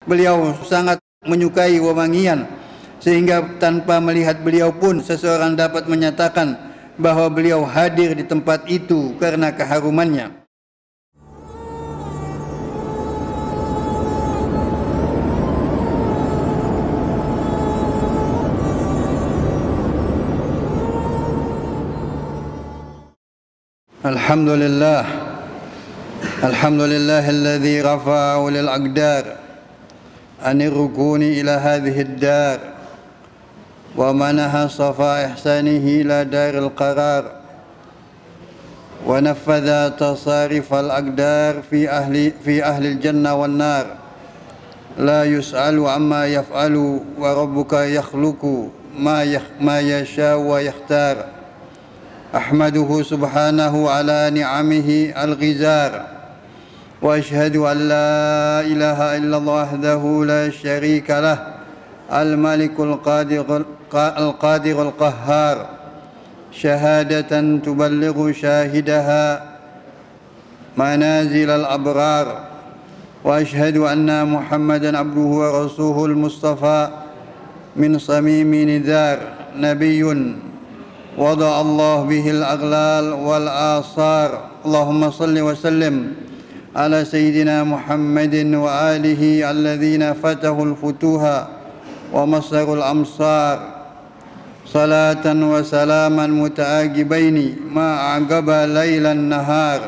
Beliau sangat menyukai wewangian, sehingga tanpa melihat beliau pun seseorang dapat menyatakan bahwa beliau hadir di tempat itu karena keharumannya. Alhamdulillah, alhamdulillahilladzi rafa'a ulil aqdar anir rukuni ila hadhihi ad-dar wa manaha safa ihsanihi ila daril qarar wa naffadha tasarif al-aqdar fi ahli al-jannah wan nar la yus'alu amma yaf'alu wa rabbuka yakhluqu ma yasha wa yakhtar. Ahmaduhu subhanahu ala ni'amihi al-ghizar wa ashhadu an la ilaha illallah wahdahu la syarika lah al-malikul qadirul qahhar syahadatan tuballighu syahidaha manazil al-abrar wa ashhadu anna muhammadan abduhu wa rasuluhul mustafa min samimi nidhar nabiyyun وضع الله به الأغلال والآثار اللهم صل وسلم على سيدنا محمد وآله الذين فتحوا الفتوح ومصروا الأمصار صلاة وسلاما متعاقبين ما أعقب ليل النهار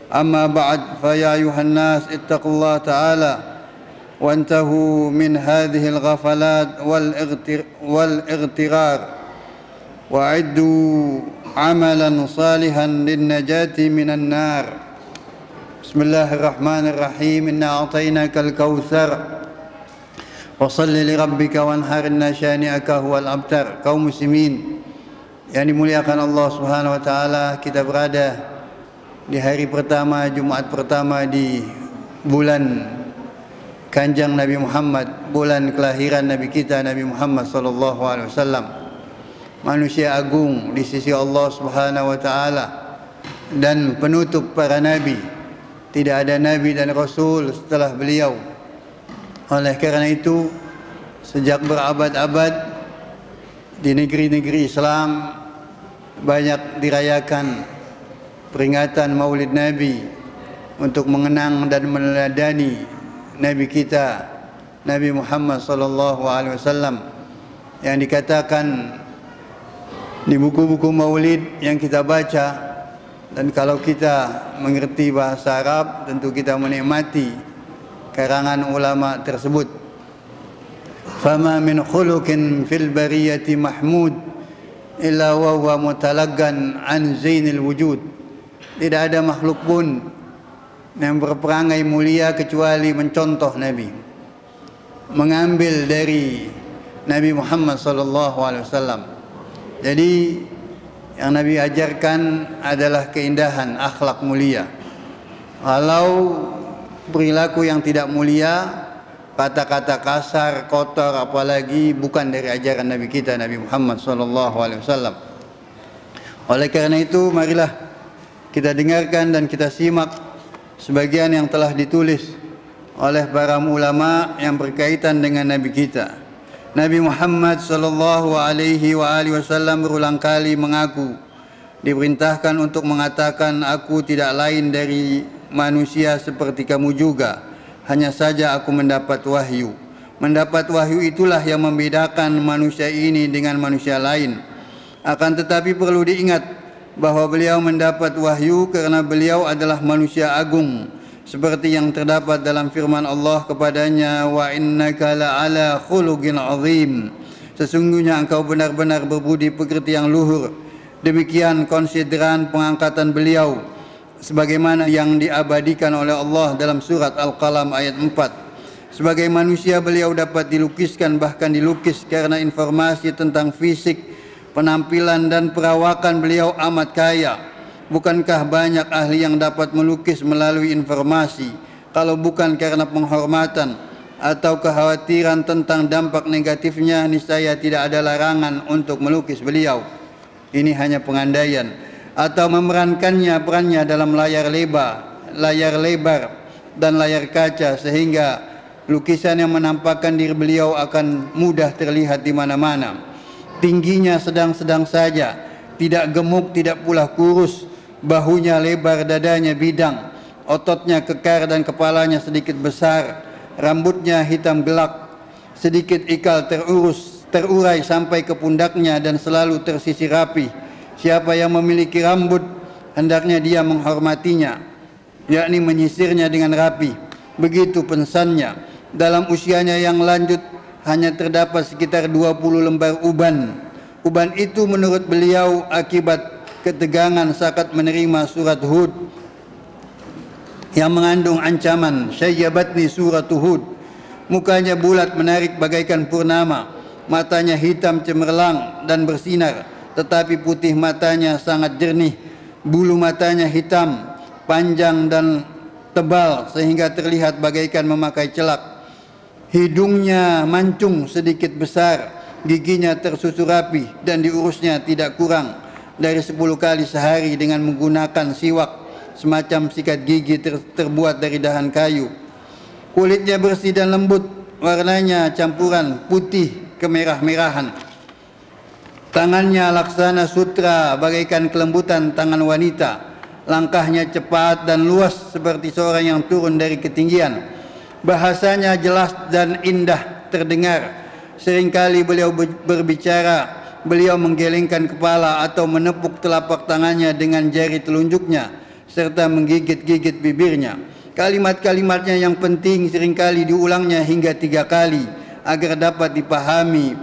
أما بعد فيا أيها الناس اتقوا الله تعالى وانتهوا من هذه الغفلات والاغترار وأعدوا عملا صالحا للنجاة من النار. بسم الله الرحمن الرحيم. إنا أعطيناك الكوثر وصل لربك وانحر إن شانئك هو الأبتر. Kaum muslimin yang dimuliakan Allah Subhanahu wa taala, kita berada di hari pertama, Jumat pertama di bulan Kanjeng Nabi Muhammad, bulan kelahiran Nabi kita Nabi Muhammad sallallahu alaihi wasallam. Manusia agung di sisi Allah Subhanahu wa taala dan penutup para nabi. Tidak ada nabi dan rasul setelah beliau. Oleh karena itu, sejak berabad-abad di negeri-negeri Islam banyak dirayakan peringatan Maulid Nabi untuk mengenang dan meneladani nabi kita Nabi Muhammad sallallahu alaihi wasallam, yang dikatakan di buku-buku maulid yang kita baca, dan kalau kita mengerti bahasa Arab tentu kita menikmati karangan ulama tersebut. Fama min khuluqin fil bariyati mahmud illa wa huwa mutalaggan an zainil wujud. Tidak ada makhluk pun yang berperangai mulia kecuali mencontoh Nabi, mengambil dari Nabi Muhammad sallallahu alaihi wasallam. Jadi yang Nabi ajarkan adalah keindahan, akhlak mulia. Kalau perilaku yang tidak mulia, kata-kata kasar, kotor, apalagi bukan dari ajaran Nabi kita Nabi Muhammad SAW. Oleh karena itu, marilah kita dengarkan dan kita simak sebagian yang telah ditulis oleh para ulama yang berkaitan dengan Nabi kita. Nabi Muhammad sallallahu alaihi wasallam berulang kali mengaku, diperintahkan untuk mengatakan, aku tidak lain dari manusia seperti kamu juga, hanya saja aku mendapat wahyu. Mendapat wahyu itulah yang membedakan manusia ini dengan manusia lain. Akan tetapi perlu diingat bahwa beliau mendapat wahyu karena beliau adalah manusia agung, seperti yang terdapat dalam firman Allah kepadanya, wa innaka la'ala khuluqin azim. Sesungguhnya engkau benar-benar berbudi pekerti yang luhur. Demikian konsideran pengangkatan beliau sebagaimana yang diabadikan oleh Allah dalam surat Al-Qalam ayat 4. Sebagai manusia beliau dapat dilukiskan, bahkan dilukis, karena informasi tentang fisik, penampilan dan perawakan beliau amat kaya. Bukankah banyak ahli yang dapat melukis melalui informasi? Kalau bukan karena penghormatan atau kekhawatiran tentang dampak negatifnya, niscaya tidak ada larangan untuk melukis beliau. Ini hanya pengandaian atau memerankannya perannya dalam layar lebar dan layar kaca, sehingga Lukisan yang menampakkan diri beliau akan mudah terlihat di mana-mana. Tingginya sedang-sedang saja, tidak gemuk, tidak pula kurus. Bahunya lebar, dadanya bidang, ototnya kekar dan kepalanya sedikit besar. Rambutnya hitam gelap, sedikit ikal terurai sampai ke pundaknya dan selalu tersisir rapi. Siapa yang memiliki rambut, hendaknya dia menghormatinya, yakni menyisirnya dengan rapi. Begitu pesannya. Dalam usianya yang lanjut hanya terdapat sekitar 20 lembar uban. Uban itu menurut beliau akibat ketegangan saat menerima surat Hud yang mengandung ancaman, syayyabatni surat Hud. Mukanya bulat menarik bagaikan purnama, matanya hitam cemerlang dan bersinar, tetapi putih matanya sangat jernih. Bulu matanya hitam, panjang dan tebal sehingga terlihat bagaikan memakai celak. Hidungnya mancung sedikit besar, giginya tersusun rapi dan diurusnya tidak kurang dari 10 kali sehari dengan menggunakan siwak, semacam sikat gigi terbuat dari dahan kayu. Kulitnya bersih dan lembut, warnanya campuran putih kemerah-merahan. Tangannya laksana sutra bagaikan kelembutan tangan wanita. Langkahnya cepat dan luas seperti seorang yang turun dari ketinggian. Bahasanya jelas dan indah terdengar. Seringkali beliau berbicara, beliau menggelengkan kepala atau menepuk telapak tangannya dengan jari telunjuknya serta menggigit-gigit bibirnya. Kalimat-kalimatnya yang penting seringkali diulangnya hingga 3 kali agar dapat dipahami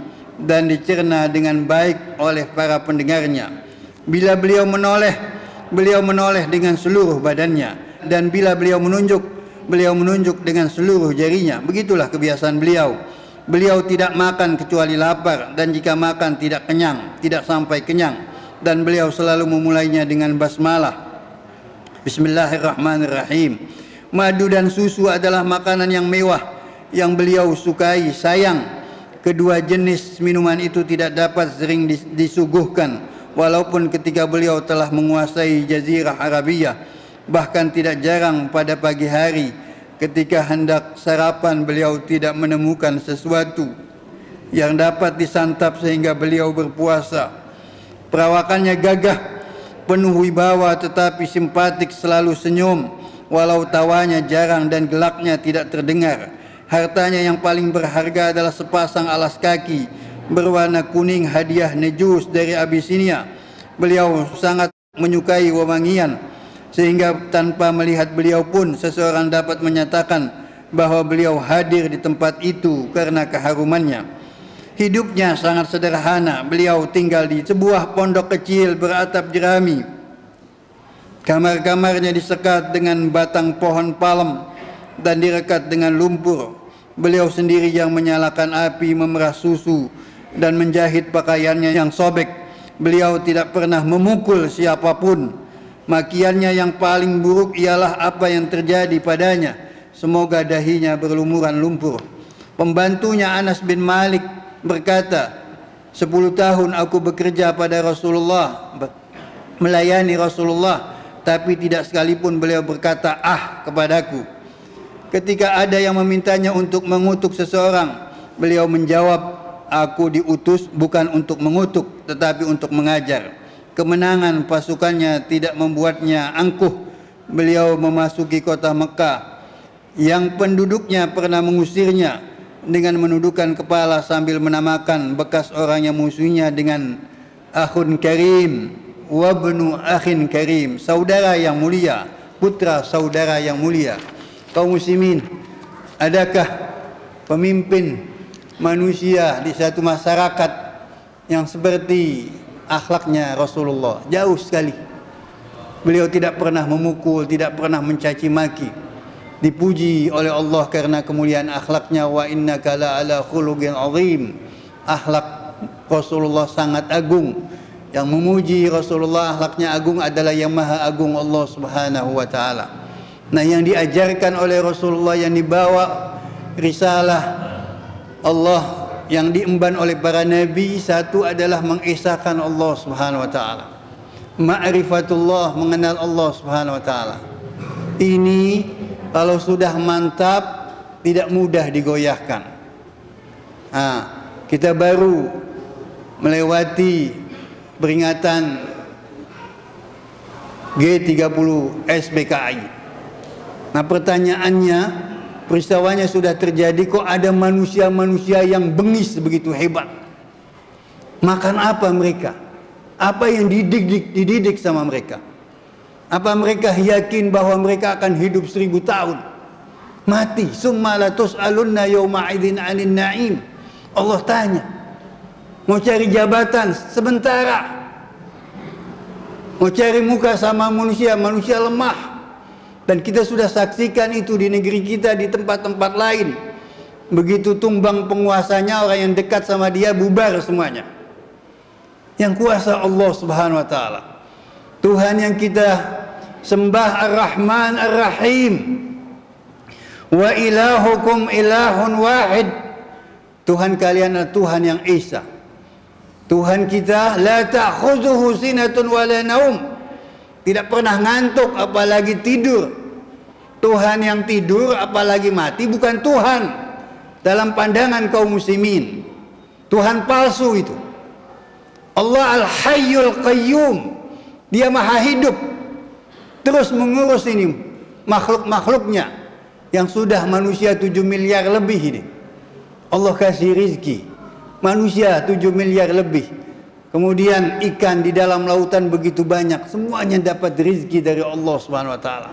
dan dicerna dengan baik oleh para pendengarnya. Bila beliau menoleh dengan seluruh badannya, dan bila beliau menunjuk dengan seluruh jarinya. Begitulah kebiasaan beliau. Beliau tidak makan kecuali lapar, dan jika makan tidak sampai kenyang. Dan beliau selalu memulainya dengan basmalah. Bismillahirrahmanirrahim. Madu dan susu adalah makanan yang mewah yang beliau sukai. Sayang, kedua jenis minuman itu tidak dapat sering disuguhkan, walaupun ketika beliau telah menguasai Jazirah Arabiyah. Bahkan tidak jarang pada pagi hari ketika hendak sarapan beliau tidak menemukan sesuatu yang dapat disantap sehingga beliau berpuasa. Perawakannya gagah, penuh wibawa tetapi simpatik, selalu senyum walau tawanya jarang dan gelaknya tidak terdengar. Hartanya yang paling berharga adalah sepasang alas kaki berwarna kuning hadiah Nejus dari Abisinia. Beliau sangat menyukai wewangian, sehingga tanpa melihat beliau pun seseorang dapat menyatakan bahwa beliau hadir di tempat itu karena keharumannya. Hidupnya sangat sederhana. Beliau tinggal di sebuah pondok kecil beratap jerami. Kamar-kamarnya disekat dengan batang pohon palem dan direkat dengan lumpur. Beliau sendiri yang menyalakan api, memerah susu dan menjahit pakaiannya yang sobek. Beliau tidak pernah memukul siapapun. Makiannya yang paling buruk ialah apa yang terjadi padanya. Semoga dahinya berlumuran lumpur. Pembantunya Anas bin Malik berkata, 10 tahun aku bekerja pada Rasulullah, melayani Rasulullah, tapi tidak sekalipun beliau berkata "ah" kepadaku. Ketika ada yang memintanya untuk mengutuk seseorang, beliau menjawab, aku diutus bukan untuk mengutuk tetapi untuk mengajar. Kemenangan pasukannya tidak membuatnya angkuh. Beliau memasuki kota Mekah yang penduduknya pernah mengusirnya dengan menundukkan kepala sambil menamakan bekas orang yang musuhnya dengan akhun karim, wabnu akhin karim, saudara yang mulia, putra saudara yang mulia. Kaum muslimin, adakah pemimpin manusia di satu masyarakat yang seperti akhlaknya Rasulullah? Jauh sekali. Beliau tidak pernah memukul, tidak pernah mencaci maki. Dipuji oleh Allah karena kemuliaan akhlaknya. Wa innaka la ala khuluqin azim. Akhlak Rasulullah sangat agung. Yang memuji Rasulullah akhlaknya agung adalah yang maha agung, Allah subhanahu wa ta'ala. Nah, yang diajarkan oleh Rasulullah, yang dibawa risalah Allah yang diemban oleh para nabi, satu adalah mengesahkan Allah subhanahu wa ta'ala, ma'rifatullah, mengenal Allah subhanahu wa ta'ala. Ini kalau sudah mantap, tidak mudah digoyahkan. Kita baru melewati peringatan G30 SBKI. Nah, pertanyaannya, peristiwanya sudah terjadi, kok ada manusia-manusia yang bengis begitu hebat? Makan apa mereka? Apa yang dididik sama mereka? Apa mereka yakin bahwa mereka akan hidup 1000 tahun? Mati. Summa la tus'alunna yawma idzin 'anil na'im. Allah tanya. Mau cari jabatan sementara. Mau cari muka sama manusia, manusia lemah. Dan kita sudah saksikan itu di negeri kita, di tempat-tempat lain. Begitu tumbang penguasanya, orang yang dekat sama dia bubar semuanya. Yang kuasa Allah Subhanahu wa ta'ala. Tuhan yang kita sembah Ar-Rahman Ar-Rahim. Wa ilahukum ilahun wahid. Tuhan kalian adalah Tuhan yang Esa. Tuhan kita la ta'khudhuhu sinatun wa la naum. Tidak pernah ngantuk apalagi tidur. Tuhan yang tidur apalagi mati bukan Tuhan dalam pandangan kaum muslimin. Tuhan palsu itu. Allah Al-Hayyul Qayyum. Dia maha hidup. Terus mengurus ini makhluk-makhluknya yang sudah manusia 7 miliar lebih ini. Allah kasih rizki manusia 7 miliar lebih. Kemudian ikan di dalam lautan begitu banyak. Semuanya dapat rizki dari Allah Subhanahu wa ta'ala.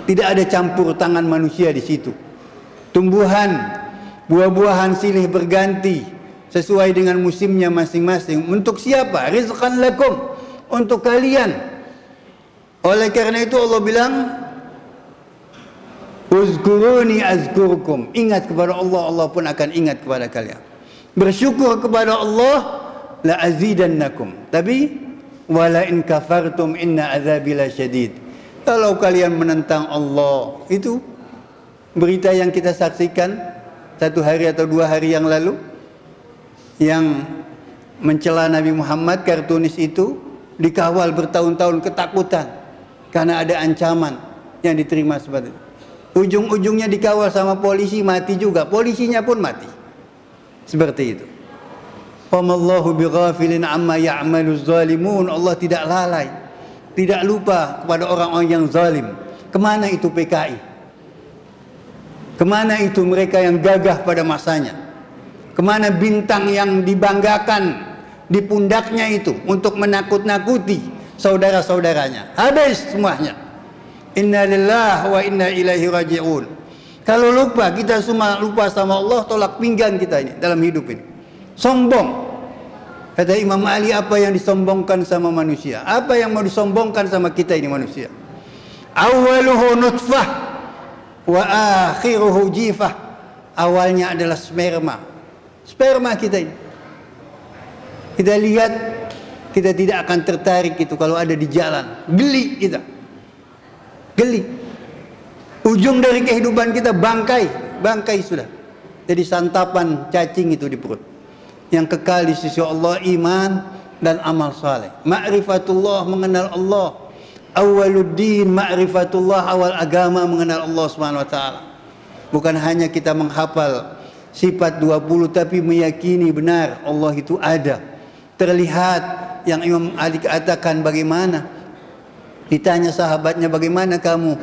Tidak ada campur tangan manusia di situ. Tumbuhan, buah-buahan silih berganti sesuai dengan musimnya masing-masing. Untuk siapa? Rizqan lakum, untuk kalian. Oleh karena itu Allah bilang, uzkuruni azkurkum. Ingat kepada Allah, Allah pun akan ingat kepada kalian. Bersyukur kepada Allah, la azidannakum. Tapi wala in kafartum inna azabi lasyadid. Kalau kalian menentang Allah, itu berita yang kita saksikan 1 hari atau 2 hari yang lalu, yang mencela Nabi Muhammad, kartunis itu dikawal bertahun-tahun, ketakutan karena ada ancaman yang diterima seperti itu. Ujung-ujungnya dikawal sama polisi, mati juga, polisinya pun mati. Seperti itu. Wamallahu bighafilin amma ya'maluz zalimun. Allah tidak lalai, tidak lupa kepada orang-orang yang zalim. Kemana itu PKI? Kemana itu mereka yang gagah pada masanya? Kemana bintang yang dibanggakan di pundaknya itu untuk menakut-nakuti saudara-saudaranya? Habis semuanya. Inna lillahi wa inna ilaihi raji'un. Kalau lupa, kita semua lupa sama Allah, tolak pinggang kita ini dalam hidup ini. Sombong. Kata Imam Ali, apa yang disombongkan sama manusia? Apa yang mau disombongkan sama kita ini manusia? Awaluhu nutfah wa akhiruhu jifah. Awalnya adalah sperma kita ini. Kita lihat, kita tidak akan tertarik itu kalau ada di jalan. Geli kita. Geli. Ujung dari kehidupan kita bangkai sudah. Jadi santapan cacing itu di perut. Yang kekal di sisi Allah iman dan amal saleh. Ma'rifatullah, mengenal Allah. Awaluddin ma'rifatullah, awal agama mengenal Allah Subhanahu wa taala. Bukan hanya kita menghafal sifat 20, tapi meyakini benar Allah itu ada, terlihat. Yang Imam Ali katakan, bagaimana ditanya sahabatnya, bagaimana kamu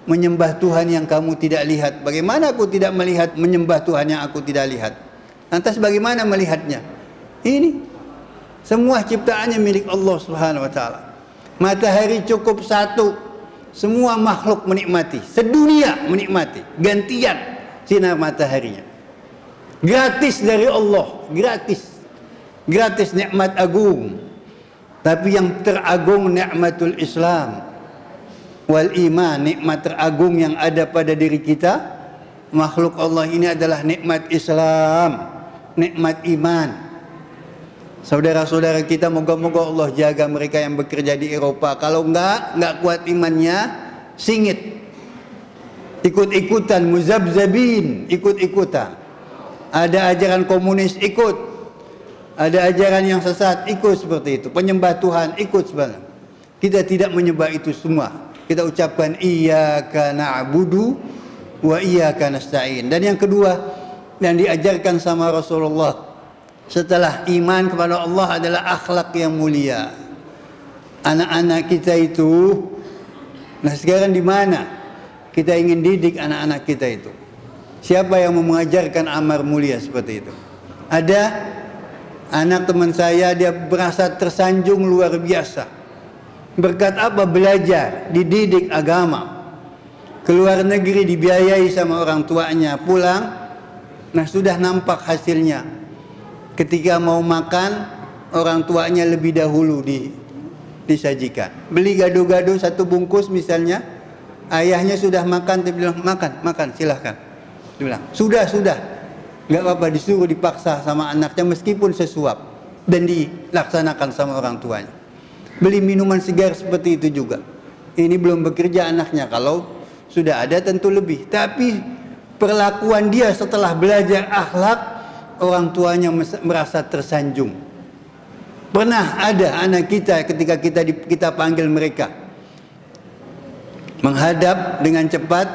menyembah Tuhan yang kamu tidak lihat? Bagaimana aku tidak melihat menyembah Tuhan yang aku tidak lihat? Lantas bagaimana melihatnya? Ini semua ciptaannya milik Allah Subhanahu wa taala. Matahari cukup satu, semua makhluk menikmati, sedunia menikmati, gantian sinar mataharinya. Gratis dari Allah, gratis nikmat agung. Tapi yang teragung nikmatul Islam wal iman, nikmat teragung yang ada pada diri kita. Makhluk Allah ini adalah nikmat Islam, nikmat iman. Saudara-saudara kita, moga-moga Allah jaga mereka yang bekerja di Eropa. Kalau enggak kuat imannya, singit, ikut-ikutan, muzabzabin, ikut-ikutan. Ada ajaran komunis, ikut. Ada ajaran yang sesat, ikut seperti itu. Penyembah Tuhan, ikut sebenarnya. Kita tidak menyembah itu semua. Kita ucapkan iyyaka na'budu wa iyyaka nasta'in. Dan yang kedua yang diajarkan sama Rasulullah setelah iman kepada Allah adalah akhlak yang mulia. Anak-anak kita itu, nah sekarang di mana kita ingin didik anak-anak kita itu? Siapa yang mau mengajarkan amar mulia seperti itu? Ada anak teman saya, dia merasa tersanjung luar biasa. Berkat apa? Belajar, dididik agama. Keluar negeri dibiayai sama orang tuanya, pulang, nah sudah nampak hasilnya. Ketika mau makan, orang tuanya lebih dahulu disajikan. Beli gado-gado satu bungkus misalnya, ayahnya sudah makan, dia bilang makan silahkan. Dia bilang sudah, nggak apa-apa, disuruh dipaksa sama anaknya meskipun sesuap dan dilaksanakan sama orang tuanya. Beli minuman segar seperti itu juga. Ini belum bekerja anaknya, kalau sudah ada tentu lebih. Tapi perlakuan dia setelah belajar akhlak, orang tuanya merasa tersanjung. Pernah ada anak kita ketika kita panggil mereka menghadap dengan cepat,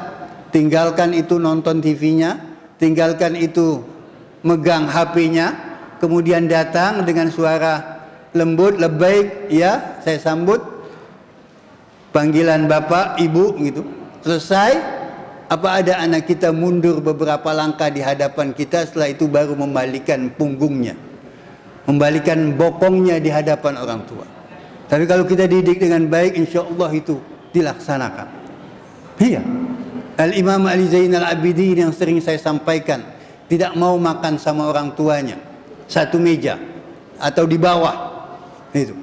tinggalkan itu nonton TV-nya, tinggalkan itu megang HP-nya, kemudian datang dengan suara lembut, lebaik, ya saya sambut, panggilan bapak, ibu gitu. Selesai, apa ada anak kita mundur beberapa langkah di hadapan kita, setelah itu baru membalikan punggungnya, membalikan bokongnya di hadapan orang tua. Tapi kalau kita didik dengan baik, insya Allah itu dilaksanakan. Iya. Al-Imam Ali Zainal Abidin yang sering saya sampaikan, tidak mau makan sama orang tuanya satu meja atau di bawah. Itu.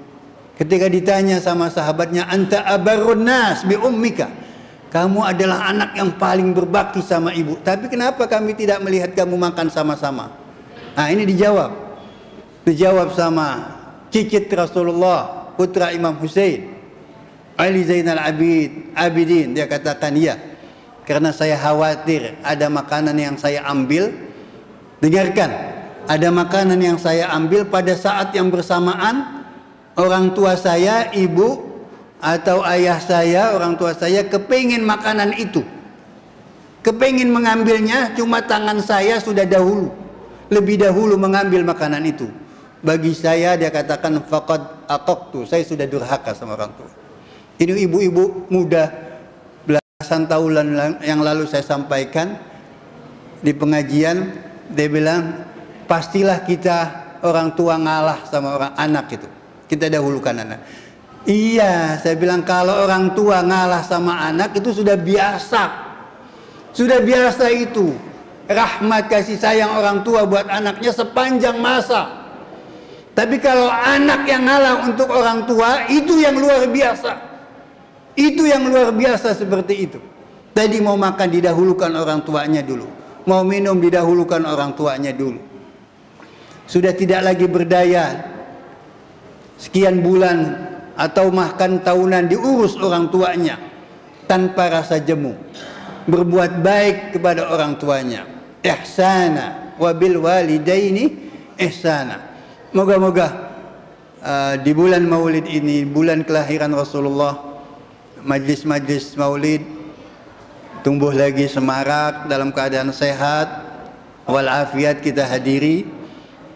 Ketika ditanya sama sahabatnya, anta abarrun nas bi ummika, kamu adalah anak yang paling berbakti sama ibu, tapi kenapa kami tidak melihat kamu makan sama-sama? Nah ini dijawab sama cicit Rasulullah, putra Imam Hussein, Ali Zainal Abidin. Dia katakan, iya, karena saya khawatir ada makanan yang saya ambil. Dengarkan, ada makanan yang saya ambil pada saat yang bersamaan orang tua saya, ibu atau ayah saya, orang tua saya kepingin makanan itu, kepingin mengambilnya, cuma tangan saya sudah lebih dahulu mengambil makanan itu. Bagi saya, dia katakan, faqad aqaqtu, saya sudah durhaka sama orang tua. Ini ibu-ibu muda belasan tahun yang lalu saya sampaikan di pengajian. Dia bilang, pastilah kita orang tua ngalah sama orang anak itu, kita dahulukan anak. Iya, saya bilang kalau orang tua ngalah sama anak itu sudah biasa, itu rahmat kasih sayang orang tua buat anaknya sepanjang masa. Tapi kalau anak yang ngalah untuk orang tua, itu yang luar biasa. Itu yang luar biasa seperti itu. Tadi mau makan didahulukan orang tuanya dulu, mau minum didahulukan orang tuanya dulu. Sudah tidak lagi berdaya, sekian bulan atau makan tahunan diurus orang tuanya tanpa rasa jemu. Berbuat baik kepada orang tuanya. Ihsana wa bil walidaini ihsana. Moga-moga di bulan Maulid ini, bulan kelahiran Rasulullah, majlis-majlis Maulid tumbuh lagi semarak dalam keadaan sehat walafiat, kita hadiri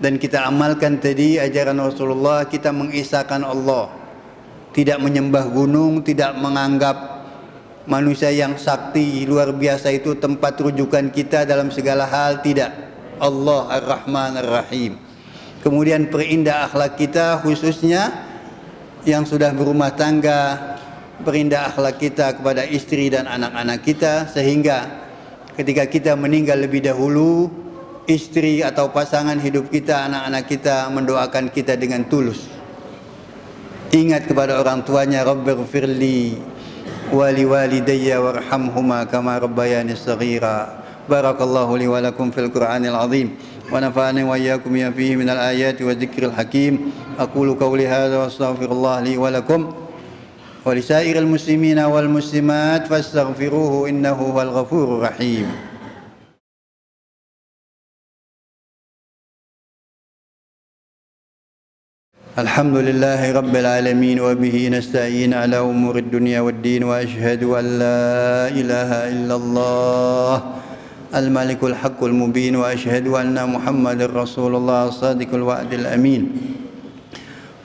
dan kita amalkan tadi ajaran Rasulullah. Kita mengisahkan Allah, tidak menyembah gunung, tidak menganggap manusia yang sakti luar biasa itu tempat rujukan kita dalam segala hal, tidak. Allah Ar-Rahman Ar-Rahim. Kemudian perindah akhlak kita, khususnya yang sudah berumah tangga, perindah akhlak kita kepada istri dan anak-anak kita, sehingga ketika kita meninggal lebih dahulu, istri atau pasangan hidup kita, anak-anak kita mendoakan kita dengan tulus. Ingat kepada orang tuanya, Rabbighfirli wa liwalidayya warhamhuma kama rabbayani shaghira. Barakallahu li wa lakum fil Qur'anil azim wa nafa'ani wa iyyakum bima fihi minal ayati wa dzikril hakim. Aqulu qawli hadza wa astaghfirullah li wa lakum wa lisairil muslimina wal muslimat fastaghfiruhu innahu huwal ghafurur rahim. الحمد لله رب العالمين وبه نستعين على أمور الدنيا والدين وأشهد أن لا إله إلا الله الملك الحق المبين وأشهد أن محمد رسول الله الصادق الوعد الأمين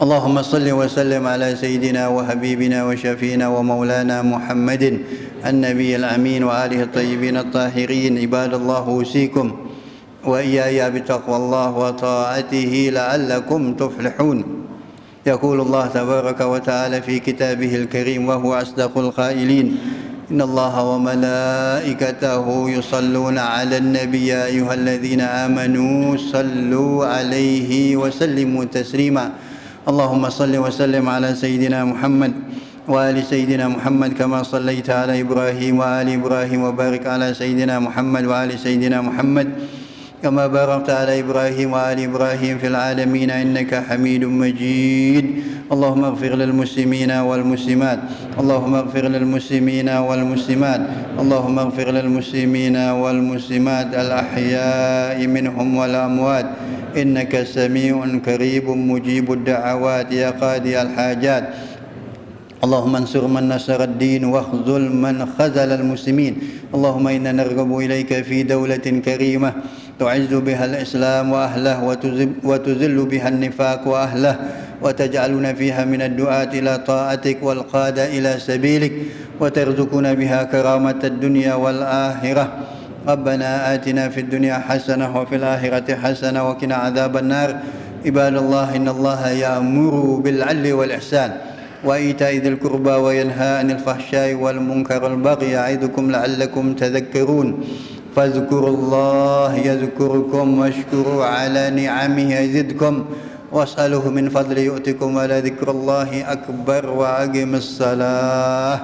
اللهم صل وسلم على سيدنا وحبيبنا وشفينا ومولانا محمد النبي الأمين وآله الطيبين الطاهرين عباد الله أوصيكم وإياي بتقوى الله وطاعته لعلكم تفلحون يقول الله تبارك وتعالى في كتابه الكريم وهو أصدق القائلين إن الله وملائكته يصلون على النبي يا أيها الذين آمنوا صلوا عليه وسلموا تسليما اللهم صل وسلم على سيدنا محمد وآل سيدنا محمد كما صليت على إبراهيم وآل إبراهيم وبارك على سيدنا محمد وآل سيدنا محمد كما باركت على إبراهيم وآل إبراهيم في العالمين إنك حميد مجيد اللهم اغفر للمسلمين والمسلمات اللهم اغفر للمسلمين والمسلمات اللهم اغفر للمسلمين والمسلمات الأحياء منهم والأموات إنك سميع قريب مجيب الدعوات يا قاضي الحاجات اللهم انصر من نصر الدين واخذل من خذل المسلمين اللهم إنا نرغب إليك في دولة كريمة تعز بها الإسلام وأهله وتذل بها النفاق وأهله وتجعلنا فيها من الدعاة إلى طاعتك والقادة إلى سبيلك وترزقنا بها كرامة الدنيا والآخرة ربنا آتنا في الدنيا حسنة وفي الآخرة حسنة وقنا عذاب النار عباد الله إن الله يأمر بالعدل والإحسان وإيتاء ذي القربى وينهى عن الفحشاء والمنكر والبغي يعظكم لعلكم تذكرون فاذكروا الله يذكركم واشكروا على نعمه يزدكم واسألوه من فضله يؤتكم ولذكر الله أكبر وأقم الصلاة